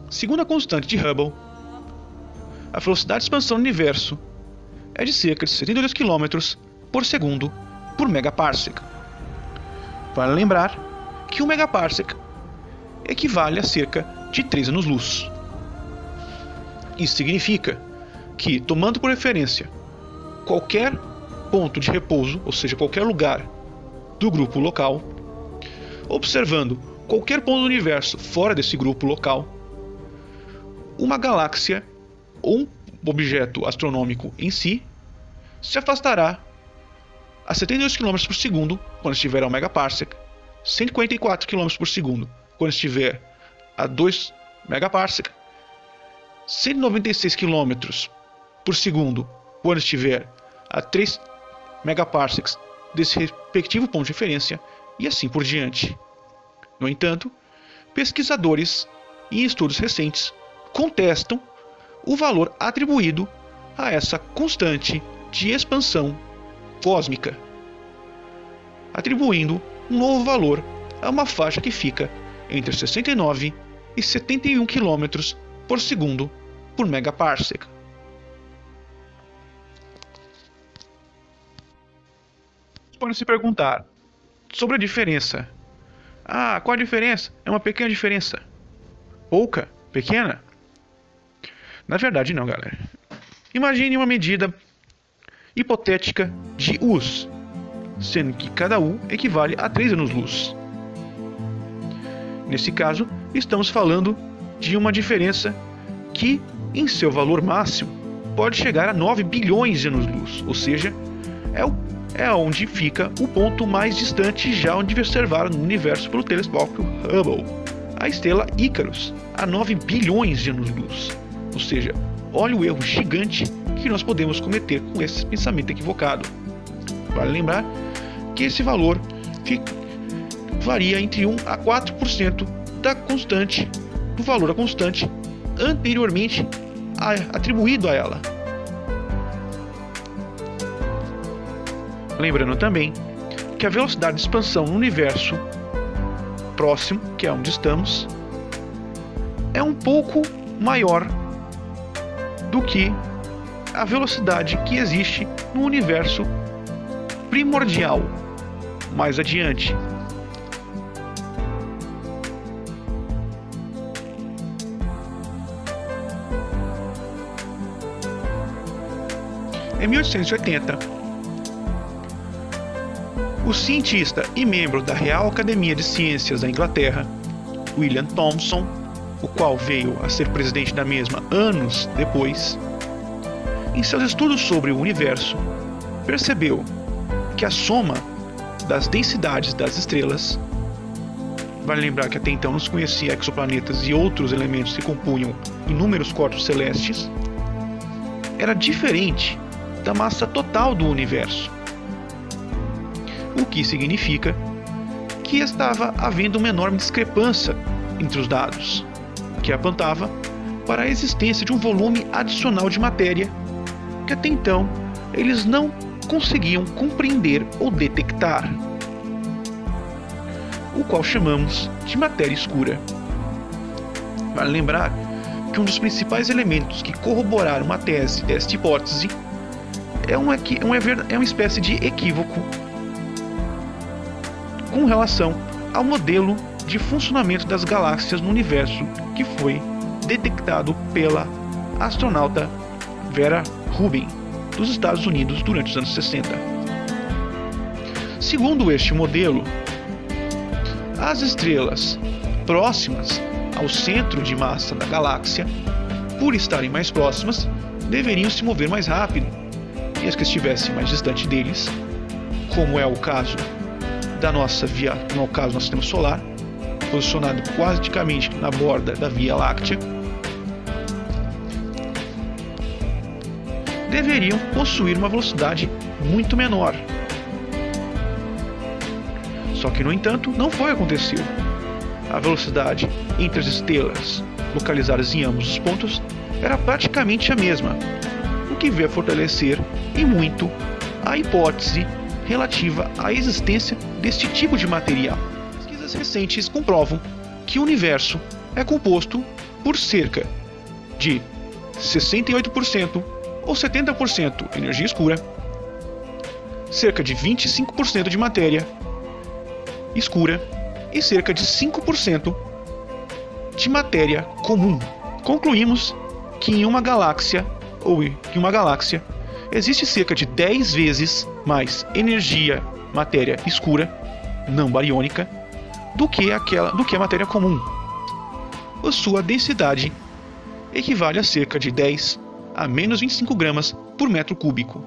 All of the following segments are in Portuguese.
Segundo a constante de Hubble, a velocidade de expansão do universo é de cerca de 72 km por segundo por megaparsec. Vale lembrar que 1 megaparsec equivale a cerca de 3 anos-luz. Isso significa que, tomando por referência qualquer ponto de repouso, ou seja, qualquer lugar do grupo local, observando qualquer ponto do universo fora desse grupo local, uma galáxia ou um objeto astronômico em si se afastará a 72 km por segundo quando estiver a 1 megaparsec, 144 km por segundo quando estiver a 2 megaparsec, 196 km por segundo quando estiver a 3 megaparsecs desse respectivo ponto de referência e assim por diante. No entanto, pesquisadores em estudos recentes contestam o valor atribuído a essa constante de expansão cósmica, atribuindo um novo valor a uma faixa que fica entre 69 e 71 km por segundo por megaparsec. Podem se perguntar sobre a diferença. Qual a diferença? É uma pequena diferença. Pouca? Pequena? Na verdade não, galera. Imagine uma medida hipotética de U's, sendo que cada U equivale a 3 anos-luz. Nesse caso, estamos falando de uma diferença que, em seu valor máximo, pode chegar a 9 bilhões de anos-luz, ou seja, é onde fica o ponto mais distante já onde observar no universo pelo telescópio Hubble, a estrela Ícaros, a 9 bilhões de anos-luz. Ou seja, olha o erro gigante que nós podemos cometer com esse pensamento equivocado. Vale lembrar que esse valor varia entre 1 a 4% do valor da constante anteriormente atribuído a ela. Lembrando também que a velocidade de expansão no universo próximo, que é onde estamos, é um pouco maior do que a velocidade que existe no universo primordial, mais adiante. Em 1880, o cientista e membro da Real Academia de Ciências da Inglaterra, William Thomson, o qual veio a ser presidente da mesma anos depois, em seus estudos sobre o universo, percebeu que a soma das densidades das estrelas, vale lembrar que até então não se conhecia exoplanetas e outros elementos que compunham inúmeros corpos celestes, era diferente da massa total do universo, o que significa que estava havendo uma enorme discrepância entre os dados, o que apontava para a existência de um volume adicional de matéria que até então eles não conseguiam compreender ou detectar, o qual chamamos de matéria escura. Vale lembrar que um dos principais elementos que corroboraram uma tese desta hipótese é uma espécie de equívoco com relação ao modelo de funcionamento das galáxias no universo que foi detectado pela astronauta Vera Rubin, dos Estados Unidos, durante os anos 60. Segundo este modelo, as estrelas próximas ao centro de massa da galáxia, por estarem mais próximas, deveriam se mover mais rápido, e as que estivessem mais distante deles, como é o caso da nossa no caso do nosso sistema solar, posicionado praticamente na borda da Via Láctea, deveriam possuir uma velocidade muito menor. Só que, no entanto, não foi o que aconteceu. A velocidade entre as estrelas localizadas em ambos os pontos era praticamente a mesma, o que veio a fortalecer e muito a hipótese relativa à existência deste tipo de material. Pesquisas recentes comprovam que o universo é composto por cerca de 68% ou 70% energia escura, cerca de 25% de matéria escura e cerca de 5% de matéria comum. Concluímos que em uma galáxia existe cerca de 10 vezes mais energia, matéria escura, não bariônica, do que a matéria comum. A sua densidade equivale a cerca de 10 a menos 25 gramas por metro cúbico.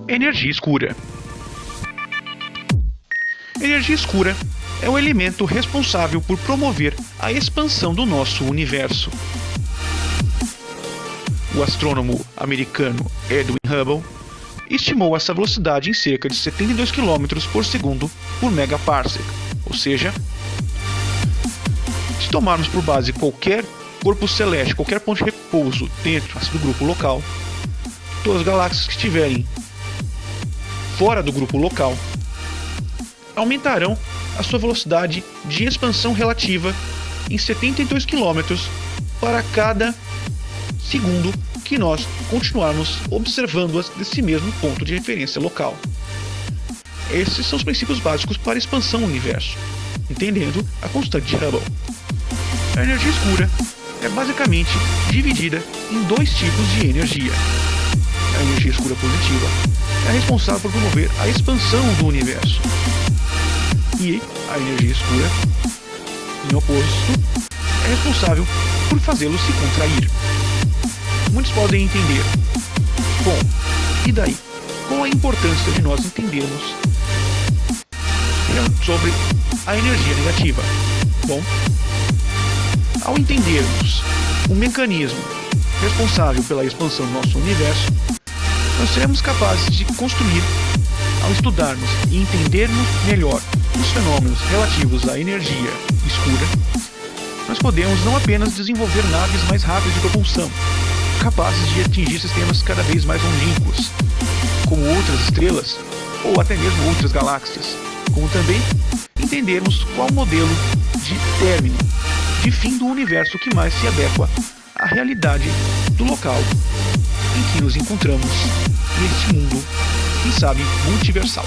Energia escura. Energia escura é o elemento responsável por promover a expansão do nosso universo. O astrônomo americano Edwin Hubble estimou essa velocidade em cerca de 72 km por segundo por megaparsec, ou seja, se tomarmos por base qualquer corpo celeste, qualquer ponto de repouso dentro do grupo local, todas as galáxias que estiverem fora do grupo local aumentarão a sua velocidade de expansão relativa em 72 km para cada segundo que nós continuarmos observando-as desse mesmo ponto de referência local. Esses são os princípios básicos para a expansão do universo, entendendo a constante de Hubble. A energia escura é basicamente dividida em dois tipos de energia. A energia escura positiva é responsável por promover a expansão do universo, e a energia escura, em oposto, é responsável por fazê-lo se contrair. Muitos podem entender: bom, e daí? Qual a importância de nós entendermos sobre a energia negativa? Bom, ao entendermos o mecanismo responsável pela expansão do nosso universo, nós seremos capazes de construir, ao estudarmos e entendermos melhor os fenômenos relativos à energia escura, nós podemos não apenas desenvolver naves mais rápidas de propulsão, capazes de atingir sistemas cada vez mais longínquos, como outras estrelas ou até mesmo outras galáxias, como também entendermos qual modelo de término, de fim do universo que mais se adequa à realidade do local em que nos encontramos neste mundo, quem sabe, multiversal.